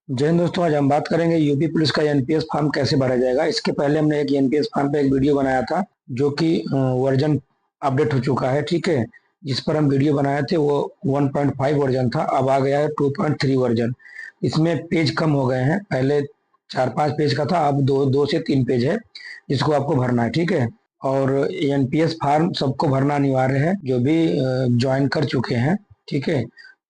जय हिंद दोस्तों, आज हम बात करेंगे यूपी पुलिस का एनपीएस फॉर्म कैसे भरा जाएगा। इसके पहले हमने एक एनपीएस फॉर्म पे एक वीडियो बनाया था जो कि वर्जन अपडेट हो चुका है। ठीक है, जिस पर हम वीडियो बनाए थे वो 1.5 वर्जन था, अब आ गया है 2.3 वर्जन। इसमें पेज कम हो गए हैं, पहले 4-5 पेज का था, अब दो से 3 पेज है जिसको आपको भरना है। ठीक है, और एनपीएस फॉर्म सबको भरना अनिवार्य है जो भी ज्वाइन कर चुके हैं। ठीक है,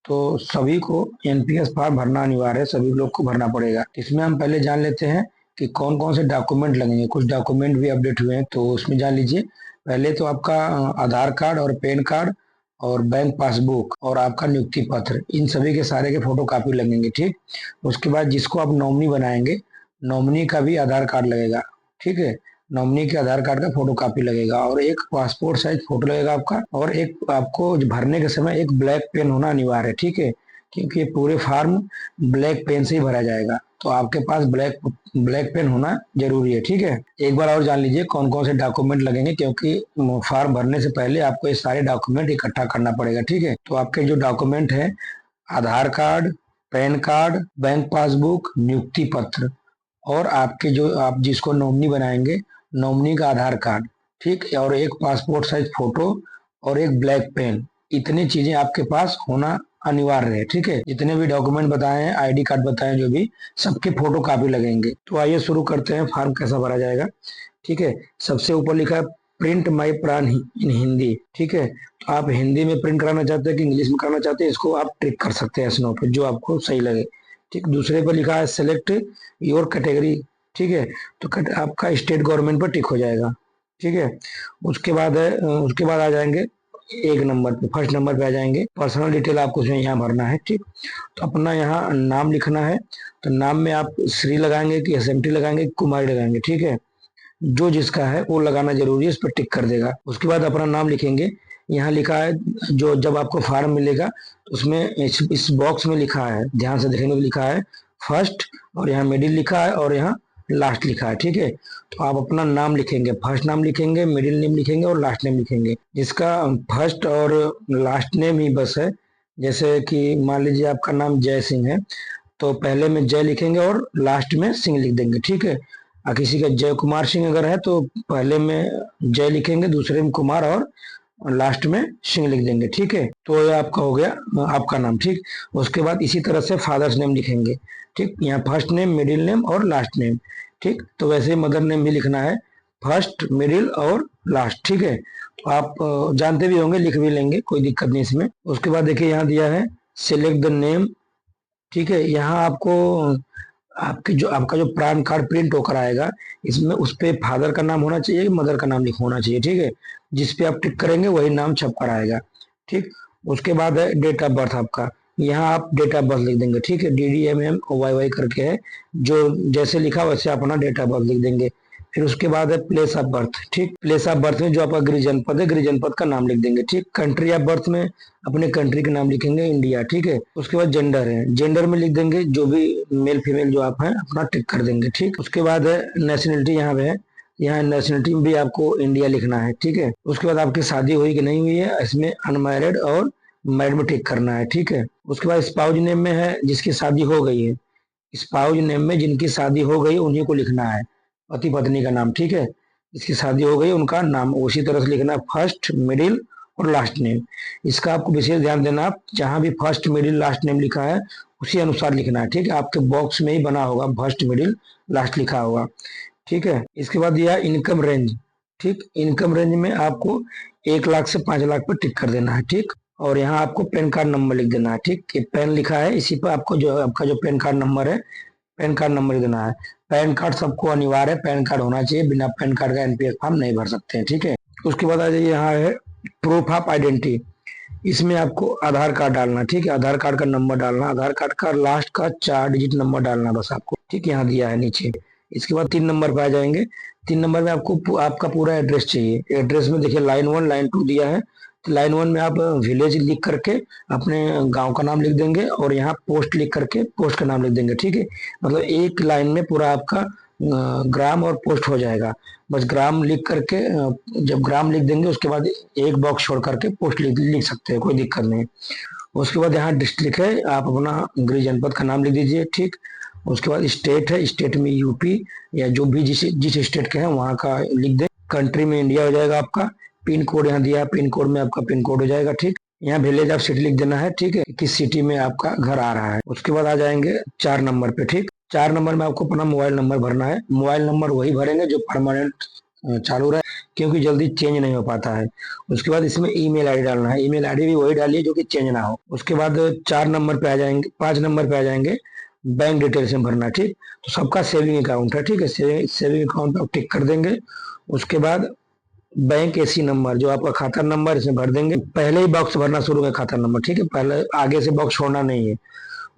तो सभी को एनपीएस फॉर्म भरना अनिवार्य है, सभी लोग को भरना पड़ेगा। इसमें हम पहले जान लेते हैं कि कौन कौन से डॉक्यूमेंट लगेंगे। कुछ डॉक्यूमेंट भी अपडेट हुए हैं तो उसमें जान लीजिए। पहले तो आपका आधार कार्ड और पैन कार्ड और बैंक पासबुक और आपका नियुक्ति पत्र, इन सभी के सारे के फोटो कापी लगेंगे। ठीक, उसके बाद जिसको आप नॉमिनी बनाएंगे, नॉमिनी का भी आधार कार्ड लगेगा। ठीक है, नॉमिनी के आधार कार्ड का फोटो कापी लगेगा और एक पासपोर्ट साइज फोटो लगेगा आपका, और एक आपको भरने के समय एक ब्लैक पेन होना अनिवार्य है। ठीक है, क्योंकि ये पूरे फॉर्म ब्लैक पेन से ही भरा जाएगा, तो आपके पास ब्लैक ब्लैक पेन होना जरूरी है। ठीक है, एक बार और जान लीजिए कौन कौन से डॉक्यूमेंट लगेंगे, क्योंकि फॉर्म भरने से पहले आपको ये सारे डॉक्यूमेंट इकट्ठा करना पड़ेगा। ठीक है, तो आपके जो डॉक्यूमेंट है, Aadhaar card, PAN card, bank passbook, नियुक्ति पत्र और आपके जो आप जिसको नॉमिनी बनाएंगे, नॉमिनी का आधार कार्ड, ठीक, और एक पासपोर्ट साइज फोटो और एक ब्लैक पेन, इतनी चीजें आपके पास होना अनिवार्य है। ठीक है, जितने भी डॉक्यूमेंट बताए हैं, आईडी कार्ड बताए हैं, जो भी सबके फोटो कापी लगेंगे। तो आइए शुरू करते हैं, फॉर्म कैसा भरा जाएगा। ठीक है, सबसे ऊपर लिखा है प्रिंट माई प्राण इन हिंदी। ठीक है, तो आप हिंदी में प्रिंट कराना चाहते हैं कि इंग्लिश में कराना चाहते हैं, इसको आप टिक कर सकते हैं स्नो पे, जो आपको सही लगे। ठीक, दूसरे पर लिखा है सेलेक्ट योर कैटेगरी। ठीक है, तो आपका स्टेट गवर्नमेंट पर टिक हो जाएगा। ठीक है, उसके बाद आ जाएंगे एक नंबर पे, फर्स्ट नंबर पे आ जाएंगे पर्सनल डिटेल, आपको उसमें यहाँ भरना है। ठीक, तो अपना यहाँ नाम लिखना है, तो नाम में आप श्री लगाएंगे कि एसएमटी लगाएंगे कि कुमारी लगाएंगे। ठीक है, जो जिसका है वो लगाना जरूरी है, इस पर टिक कर देगा। उसके बाद अपना नाम लिखेंगे। यहाँ लिखा है, जो जब आपको फॉर्म मिलेगा तो उसमें इस बॉक्स में लिखा है, ध्यान से देखेंगे तो लिखा है फर्स्ट, और यहाँ मिडिल लिखा है और यहाँ लास्ट लिखा है। ठीक है, तो आप अपना नाम लिखेंगे, फर्स्ट नाम लिखेंगे, मिडिल नेम लिखेंगे और लास्ट नेम लिखेंगे। जिसका फर्स्ट और लास्ट नेम ही बस है, जैसे कि मान लीजिए आपका नाम जय सिंह है, तो पहले में जय लिखेंगे और लास्ट में सिंह लिख देंगे। ठीक है, किसी का जय कुमार सिंह अगर है तो पहले में जय लिखेंगे, दूसरे में कुमार और लास्ट में सिंह लिख देंगे। ठीक है, तो ये आपका हो गया आपका नाम। ठीक, उसके बाद इसी तरह से फादर्स नेम लिखेंगे। ठीक, यहाँ फर्स्ट नेम, मिडिल नेम और लास्ट नेम। ठीक, तो वैसे मदर नेम भी लिखना है, फर्स्ट, मिडिल और लास्ट। ठीक है, तो आप जानते भी होंगे, लिख भी लेंगे, कोई दिक्कत नहीं इसमें। उसके बाद देखिए यहाँ दिया है सिलेक्ट द नेम। ठीक है, यहाँ आपको आपका जो पैन कार्ड प्रिंट होकर आएगा, इसमें उस पे फादर का नाम होना चाहिए, मदर का नाम लिखा होना चाहिए। ठीक है, जिस पे आप टिक करेंगे वही नाम छप कर आएगा। ठीक, उसके बाद है डेट ऑफ बर्थ आपका, यहाँ आप डेट ऑफ बर्थ लिख देंगे। ठीक है, DDMMYY करके है, जो जैसे लिखा वैसे अपना डेट ऑफ बर्थ लिख देंगे। फिर उसके बाद है प्लेस ऑफ बर्थ। ठीक, प्लेस ऑफ बर्थ में जो आपका गृह जनपद है, गृह जनपद का नाम लिख देंगे। ठीक, कंट्री ऑफ बर्थ में अपने कंट्री के नाम लिखेंगे, इंडिया। ठीक है, उसके बाद जेंडर है, जेंडर में लिख देंगे जो भी मेल फीमेल जो आप हैं अपना टिक कर देंगे। ठीक, उसके बाद है नेशनलिटी, यहाँ पे है, यहाँ नेशनलिटी में भी आपको इंडिया लिखना है। ठीक है, उसके बाद आपकी शादी हुई कि नहीं हुई है, इसमें अनमैरिड और मैरिड में टिक करना है। ठीक है, उसके बाद स्पाउज नेम में है जिसकी शादी हो गई है, स्पाउज नेम में जिनकी शादी हो गई उन्हीं को लिखना है, पति पत्नी का नाम। ठीक है, जिसकी शादी हो गई उनका नाम उसी तरह से लिखना है, फर्स्ट, मिडिल और लास्ट नेम। इसका आपको विशेष ध्यान देना, आप जहां भी फर्स्ट, मिडिल, लास्ट नेम लिखा है उसी अनुसार लिखना है। ठीक है, आपके बॉक्स में ही बना होगा, फर्स्ट, मिडिल, लास्ट लिखा होगा। ठीक है, इसके बाद दिया इनकम रेंज। ठीक, इनकम रेंज में आपको 1 लाख से 5 लाख पर टिक कर देना है। ठीक, और यहाँ आपको पैन कार्ड नंबर लिख देना है। ठीक, कि पैन लिखा है, इसी पर आपको जो आपका जो पैन कार्ड नंबर है, पैन कार्ड नंबर लिख देना है। पैन कार्ड सबको अनिवार्य है, पैन कार्ड होना चाहिए, बिना पैन कार्ड का एनपीएस फॉर्म नहीं भर सकते हैं। ठीक है, उसके बाद आ जाइए, यहाँ है प्रूफ ऑफ आइडेंटिटी। इसमें आपको आधार कार्ड डालना। ठीक है, आधार कार्ड का नंबर डालना, आधार कार्ड का लास्ट का 4 डिजिट नंबर डालना बस आपको। ठीक, यहाँ दिया है नीचे। इसके बाद 3 नंबर पे आ जाएंगे। 3 नंबर में आपको आपका पूरा एड्रेस चाहिए। एड्रेस में देखिए लाइन 1, लाइन 2 दिया है, तो लाइन 1 में आप विलेज लिख करके अपने गांव का नाम लिख देंगे, और यहाँ पोस्ट लिख करके पोस्ट का नाम लिख देंगे। ठीक है, मतलब एक लाइन में पूरा आपका ग्राम और पोस्ट हो जाएगा। बस ग्राम लिख करके जब ग्राम लिख देंगे उसके बाद एक बॉक्स छोड़ करके पोस्ट लिख सकते हैं, कोई दिक्कत नहीं। उसके बाद यहाँ डिस्ट्रिक्ट है, आप अपना गृह जनपद का नाम लिख दीजिए, ठीक। उसके बाद स्टेट है, स्टेट में यूपी या जो भी जिस जिस स्टेट के हैं वहाँ का लिख दें। कंट्री में इंडिया हो जाएगा आपका। पिन कोड यहाँ दिया है, पिन कोड में आपका पिन कोड हो जाएगा, ठीक। यहाँ विलेज आप सिटी लिख देना है, ठीक है, किस सिटी में आपका घर आ रहा है। उसके बाद आ जाएंगे 4 नंबर पे, ठीक। 4 नंबर में आपको अपना मोबाइल नंबर भरना है। मोबाइल नंबर वही भरेंगे जो परमानेंट चालू रहे, क्योंकि जल्दी चेंज नहीं हो पाता है। उसके बाद इसमें ईमेल आईडी डालना है, ईमेल आईडी भी वही डालिए जो कि चेंज ना हो। उसके बाद 4 नंबर पे आ जाएंगे, 5 नंबर पे आ जाएंगे बैंक डिटेल्स में भरना, ठीक। तो सबका सेविंग अकाउंट है, ठीक है, सेविंग अकाउंट पे आप टिक कर देंगे। उसके बाद बैंक एसी नंबर जो आपका खाता नंबर इसमें भर देंगे। पहले ही बॉक्स भरना शुरू है खाता नंबर, ठीक है, पहले आगे से बॉक्स छोड़ना नहीं है।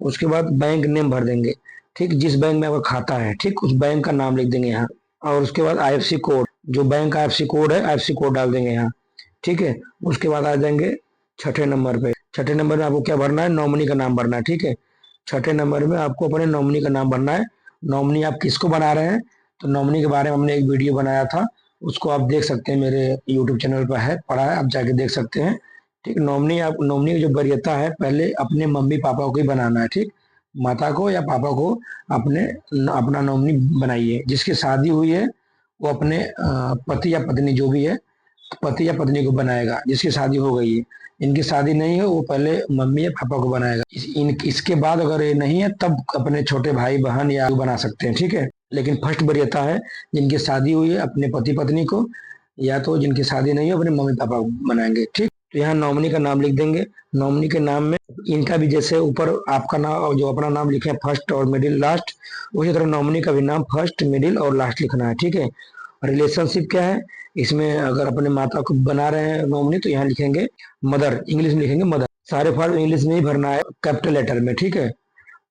उसके बाद बैंक नेम भर देंगे, ठीक, जिस बैंक में आपका खाता है, ठीक, उस बैंक का नाम लिख देंगे यहाँ। और उसके बाद आईएफएससी कोड, जो बैंक का आईएफएससी कोड है, आईएफएससी कोड डाल देंगे यहाँ, ठीक है। उसके बाद आ जाएंगे 6ठे नंबर पे। 6ठे नंबर में आपको क्या भरना है, नॉमिनी का नाम भरना है, ठीक है। 6ठे नंबर में आपको अपने नॉमिनी का नाम भरना है। नॉमिनी आप किसको बना रहे हैं, तो नॉमिनी के बारे में हमने एक वीडियो बनाया था, उसको आप देख सकते हैं, मेरे यूट्यूब चैनल पर है, पड़ा है, आप जाके देख सकते हैं, ठीक। नॉमिनी की जो वरीयता है, पहले अपने मम्मी पापा को ही बनाना है, ठीक। माता को या पापा को अपने अपना नॉमिनी बनाइए। जिसकी शादी हुई है वो अपने पति या पत्नी जो भी है, पति या पत्नी को बनाएगा। जिसकी शादी हो गई है, इनकी शादी नहीं है, वो पहले मम्मी या पापा को बनाएगा। इसके बाद अगर ये नहीं है तब अपने छोटे भाई बहन या बना सकते हैं, ठीक है। लेकिन फर्स्ट वरीयता है जिनकी शादी हुई है अपने पति पत्नी को, या तो जिनकी शादी नहीं है अपने मम्मी पापा को बनाएंगे, ठीक। तो यहाँ नॉमिनी का नाम लिख देंगे। नॉमिनी के नाम में इनका भी जैसे ऊपर आपका नाम जो अपना नाम लिखे फर्स्ट और मिडिल लास्ट, उसी तरह नॉमिनी का भी नाम फर्स्ट मिडिल और लास्ट लिखना है, ठीक है। रिलेशनशिप क्या है, इसमें अगर अपने माता को बना रहे हैं नॉमिनी तो यहाँ लिखेंगे मदर, इंग्लिश में लिखेंगे मदर। सारे फॉर्म इंग्लिश में ही भरना है, कैपिटल लेटर में, ठीक है।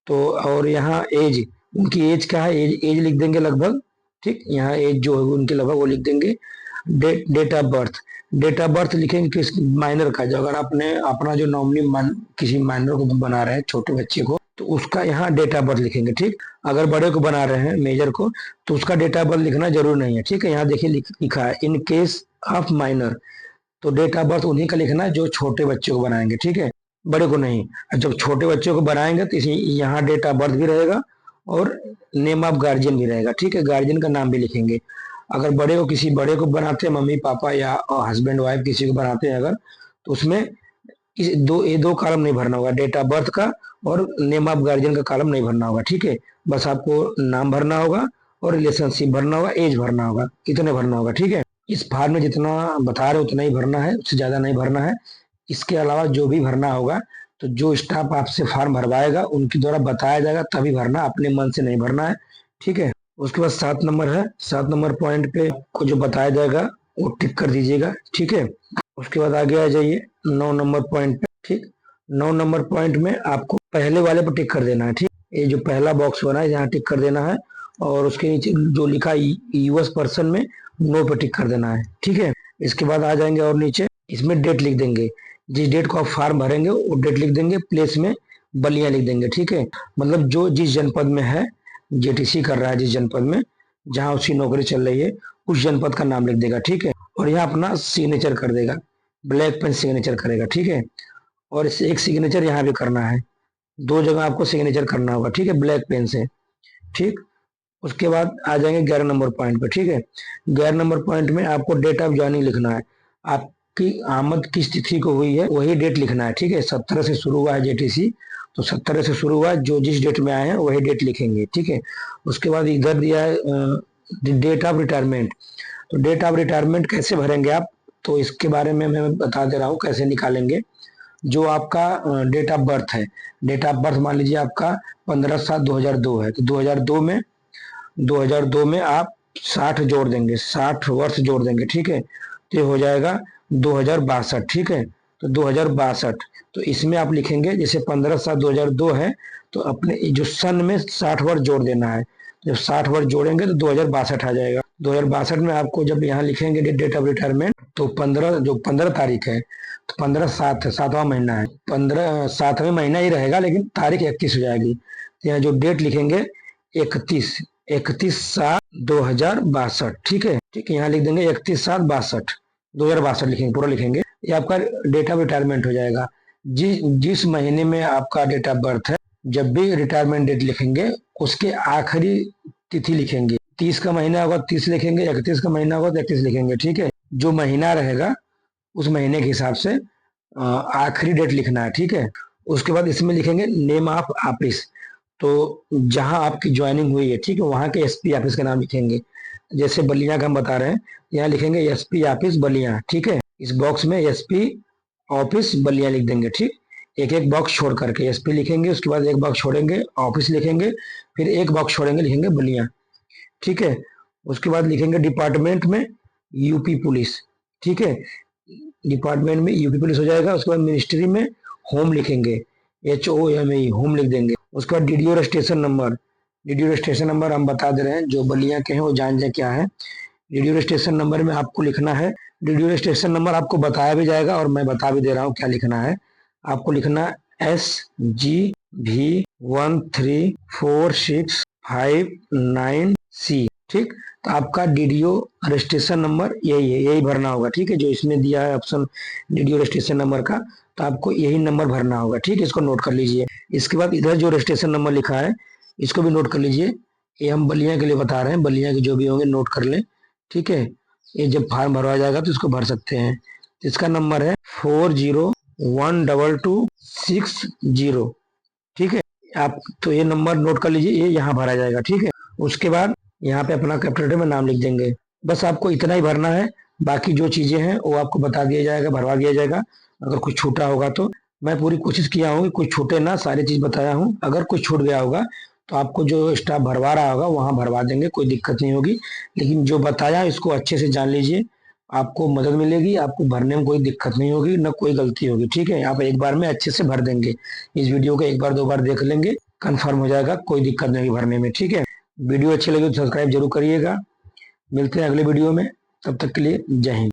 तो और यहाँ एज, उनकी एज क्या है, एज लिख देंगे लगभग, ठीक। यहाँ एज जो है उनकी लगभग वो लिख देंगे। Date of birth, date of birth लिखेंगे किस माइनर का, जो अगर आपने अपना जो नॉमिनी किसी माइनर को बना रहे हैं छोटे बच्चे को, तो उसका यहाँ डेट ऑफ बर्थ लिखेंगे, ठीक। अगर बड़े को बना रहे हैं मेजर को, तो उसका डेट ऑफ बर्थ लिखना जरूर नहीं है, ठीक है। यहाँ देखिए लिखा है इन केस ऑफ माइनर, तो डेट ऑफ बर्थ उन्हीं का लिखना है जो छोटे बच्चे को बनाएंगे, ठीक है, बड़े को नहीं। जब छोटे बच्चे को बनाएंगे तो इसी यहाँ डेट ऑफ बर्थ भी रहेगा और नेम ऑफ गार्जियन भी रहेगा, ठीक है, गार्जियन का नाम भी लिखेंगे। अगर बड़े को किसी बड़े को बनाते हैं मम्मी पापा या हस्बैंड वाइफ किसी को बनाते हैं अगर, तो उसमें ये दो कॉलम नहीं भरना होगा, डेट ऑफ बर्थ का और नेम ऑफ गार्जियन का कॉलम नहीं भरना होगा, ठीक है। बस आपको नाम भरना होगा और रिलेशनशिप भरना होगा, एज भरना होगा, इतने भरना होगा, ठीक है। इस फार्म में जितना बता रहे उतना ही भरना है, उससे ज्यादा नहीं भरना है। इसके अलावा जो भी भरना होगा तो जो स्टाफ आपसे फॉर्म भरवाएगा उनके द्वारा बताया जाएगा तभी भरना, अपने मन से नहीं भरना है, ठीक है। उसके बाद 7 नंबर है, 7 नंबर पॉइंट पे को जो बताया जाएगा वो टिक कर दीजिएगा, ठीक है। उसके बाद आगे आ जाइए 9 नंबर पॉइंट पे, ठीक। 9 नंबर पॉइंट में आपको पहले वाले पर टिक कर देना है, ठीक। ये जो पहला बॉक्स बना है यहाँ टिक कर देना है, और उसके नीचे जो लिखा है यूएस पर्सन में नो पे टिक कर देना है, ठीक है। इसके बाद आ जाएंगे और नीचे इसमें डेट लिख देंगे, जिस डेट को आप फॉर्म भरेंगे वो डेट लिख देंगे, प्लेस में बलिया लिख देंगे, ठीक है। मतलब जो जिस जनपद में है, जेटीसी कर रहा है जिस जनपद में, जहां उसकी नौकरी चल रही है उस जनपद का नाम लिख देगा, ठीक है। और यहाँ अपना सिग्नेचर कर देगा, ब्लैक पेन सिग्नेचर करेगा, ठीक है। और इसे एक सिग्नेचर यहाँ भी करना है, 2 जगह आपको सिग्नेचर करना होगा, ठीक है, ब्लैक पेन से, ठीक। उसके बाद आ जाएंगे 11 नंबर पॉइंट पे, ठीक है। 11 नंबर पॉइंट में आपको डेट ऑफ ज्वाइनिंग लिखना है, आपकी आमद किस तिथि को हुई है वही डेट लिखना है, ठीक है। 17 से शुरू हुआ है जेटीसी, तो 17 से शुरू हुआ है, जो जिस डेट में आए हैं वही डेट लिखेंगे, ठीक है। उसके बाद इधर दिया है डेट ऑफ रिटायरमेंट, तो डेट ऑफ रिटायरमेंट कैसे भरेंगे आप, तो इसके बारे में मैं बता दे रहा हूँ कैसे निकालेंगे। जो आपका डेट ऑफ बर्थ है, डेट ऑफ बर्थ मान लीजिए आपका 15/7/2002 है, तो 2002 में आप 60 जोड़ देंगे, 60 वर्ष जोड़ देंगे, ठीक है। तो ये हो जाएगा 2062, ठीक है। तो 2062, तो इसमें आप लिखेंगे जैसे 15/7/2002 है, तो अपने जो सन में 60 वर्ष जोड़ देना है। जब 60 वर्ष जोड़ेंगे तो 2062 आ जाएगा। 2062 में आपको जब यहाँ लिखेंगे डेट ऑफ रिटायरमेंट, तो 15 तारीख है, तो 15/7 है, 7वां महीना है, 7वें महीना ही रहेगा लेकिन तारीख 31 हो जाएगी। तो यहाँ जो डेट लिखेंगे 31/7/2062, ठीक है, ठीक है। यहाँ लिख देंगे 31/7/62, 2062 लिखेंगे, पूरा लिखेंगे, ये आपका डेट ऑफ रिटायरमेंट हो जाएगा। जिस महीने में आपका डेट ऑफ बर्थ है, जब भी रिटायरमेंट डेट लिखेंगे उसके आखिरी तिथि लिखेंगे। 30 का महीना होगा 30 लिखेंगे, 31 का महीना होगा तो 31 लिखेंगे, ठीक है। जो महीना रहेगा उस महीने के हिसाब से आखिरी डेट लिखना है, ठीक है। उसके बाद इसमें लिखेंगे नेम ऑफ ऑफिस, तो जहां आपकी ज्वाइनिंग हुई है, ठीक है, वहां के एसपी ऑफिस का नाम लिखेंगे। जैसे बलिया का हम बता रहे हैं, यहाँ लिखेंगे एसपी ऑफिस बलिया, ठीक है। इस बॉक्स में एसपी ऑफिस बलिया लिख देंगे, ठीक। एक एक बॉक्स छोड़ करके एसपी लिखेंगे, उसके बाद एक बॉक्स छोड़ेंगे ऑफिस लिखेंगे, फिर एक बॉक्स छोड़ेंगे लिखेंगे बलिया, ठीक है। उसके बाद लिखेंगे डिपार्टमेंट में यूपी पुलिस, ठीक है। डिपार्टमेंट में यूपी पुलिस हो जाएगा। उसके बाद मिनिस्ट्री में होम लिखेंगे, HOME होम लिख देंगे। उसके बाद DDO registration number, DDO registration number हम बता दे रहे हैं, जो बलिया के हैं वो जान जाए क्या है। डीडीओ रजिस्ट्रेशन नंबर में आपको लिखना है, डीडीओ रजिस्ट्रेशन नंबर आपको बताया भी जाएगा और मैं बता भी दे रहा हूँ क्या लिखना है। आपको लिखना SGV13465 ठीक। तो आपका डीडीओ रजिस्ट्रेशन नंबर यही है, यही भरना होगा, ठीक है। जो इसमें दिया है ऑप्शन डीडीओ रजिस्ट्रेशन नंबर का, तो आपको यही नंबर भरना होगा, ठीक है। इसको नोट कर लीजिए। इसके बाद इधर जो रजिस्ट्रेशन नंबर लिखा है इसको भी नोट कर लीजिए। ये हम बलिया के लिए बता रहे हैं, बलिया के जो भी होंगे नोट कर लें, ठीक है। ये जब फॉर्म भरवा जाएगा तो इसको भर सकते हैं। इसका नंबर है 40122660, ठीक है। आप तो ये नंबर नोट कर लीजिए, ये यहाँ भरा जाएगा, ठीक है। उसके बाद यहाँ पे अपना कैपिटल लेटर में नाम लिख देंगे। बस आपको इतना ही भरना है, बाकी जो चीजें हैं वो आपको बता दिया जाएगा, भरवा दिया जाएगा। अगर कुछ छूटा होगा तो मैं पूरी कोशिश किया हूँ कि कुछ छूटे ना, सारी चीज बताया हूँ। अगर कुछ छूट गया होगा तो आपको जो स्टाफ भरवा रहा होगा वहां भरवा देंगे, कोई दिक्कत नहीं होगी। लेकिन जो बताया इसको अच्छे से जान लीजिए, आपको मदद मिलेगी, आपको भरने में कोई दिक्कत नहीं होगी, ना कोई गलती होगी, ठीक है। आप एक बार में अच्छे से भर देंगे। इस वीडियो को एक बार दो बार देख लेंगे, कंफर्म हो जाएगा, कोई दिक्कत नहीं होगी भरने में, ठीक है। वीडियो अच्छी लगी तो सब्सक्राइब जरूर करिएगा। मिलते हैं अगले वीडियो में, तब तक के लिए जय हिंद।